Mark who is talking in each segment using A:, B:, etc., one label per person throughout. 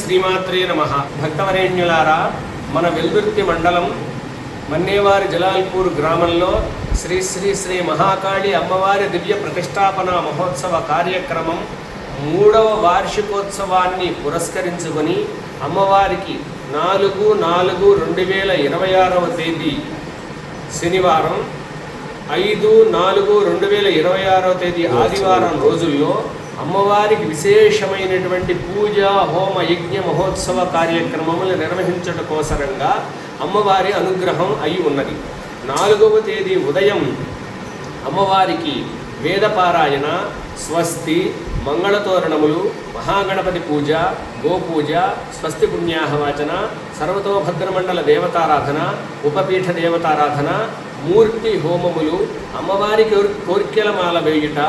A: శ్రీమాత్రే నమః. భక్తవరేణ్యులారా, మన వెల్దుర్తి మండలం మన్నేవారి జలాల్పూర్ గ్రామంలో శ్రీ శ్రీ శ్రీ మహాకాళి అమ్మవారి దివ్య ప్రతిష్టాపన మహోత్సవ కార్యక్రమం 3వ వార్షికోత్సవాన్ని పురస్కరించుకొని అమ్మవారికి 4/4/2026 తేదీ శనివారం, 5/4/2026 తేదీ ఆదివారం రోజుల్లో అమ్మవారికి విశేషమైనటువంటి పూజ, హోమ, యజ్ఞ మహోత్సవ కార్యక్రమములు నిర్వహించడం కోసరంగా అమ్మవారి అనుగ్రహం అయి ఉన్నది. 4వ తేదీ ఉదయం అమ్మవారికి వేదపారాయణ, స్వస్తి, మంగళతోరణములు, మహాగణపతి పూజ, గోపూజ, స్వస్తి పుణ్యాహవాచన, సర్వతోభద్రమండల దేవతారాధన, ఉపపీఠ దేవతారాధన, మూర్తి హోమములు, అమ్మవారికి కోర్కెల మాల వేయుట,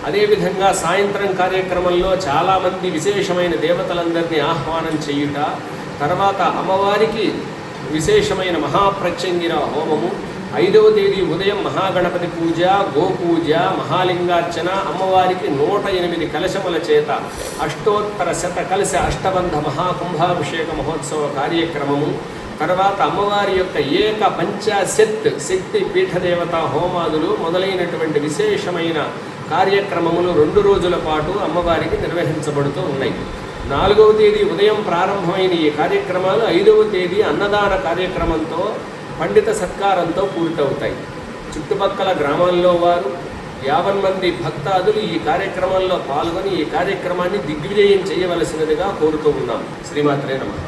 A: అదేవిధంగా సాయంత్రం కార్యక్రమంలో చాలామంది విశేషమైన దేవతలందరినీ ఆహ్వానం చేయుట, తర్వాత అమ్మవారికి విశేషమైన మహాప్రత్యంగిర హోమము, 5వ తేదీ ఉదయం మహాగణపతి పూజ, గోపూజ, మహాలింగార్చన, అమ్మవారికి 108 కలశముల చేత అష్టోత్తర శత కలశ అష్టబంధ మహాకుంభాభిషేక మహోత్సవ కార్యక్రమము, తర్వాత అమ్మవారి యొక్క ఏక పంచాశత్ శక్తి పీఠదేవత హోమాదులు మొదలైనటువంటి విశేషమైన కార్యక్రమములు 2 రోజుల పాటు అమ్మవారికి నిర్వహించబడుతూ ఉన్నాయి. 4వ తేదీ ఉదయం ప్రారంభమైన ఈ కార్యక్రమాలు 5వ తేదీ అన్నదాన కార్యక్రమంతో పండిత సత్కారంతో పూర్తవుతాయి. చుట్టుపక్కల గ్రామాల్లో వారు 50 మంది భక్తాదులు ఈ కార్యక్రమంలో పాల్గొని ఈ కార్యక్రమాన్ని దిగ్విజయం చేయవలసినదిగా కోరుతూ ఉన్నాం. శ్రీమాత్రే నమః.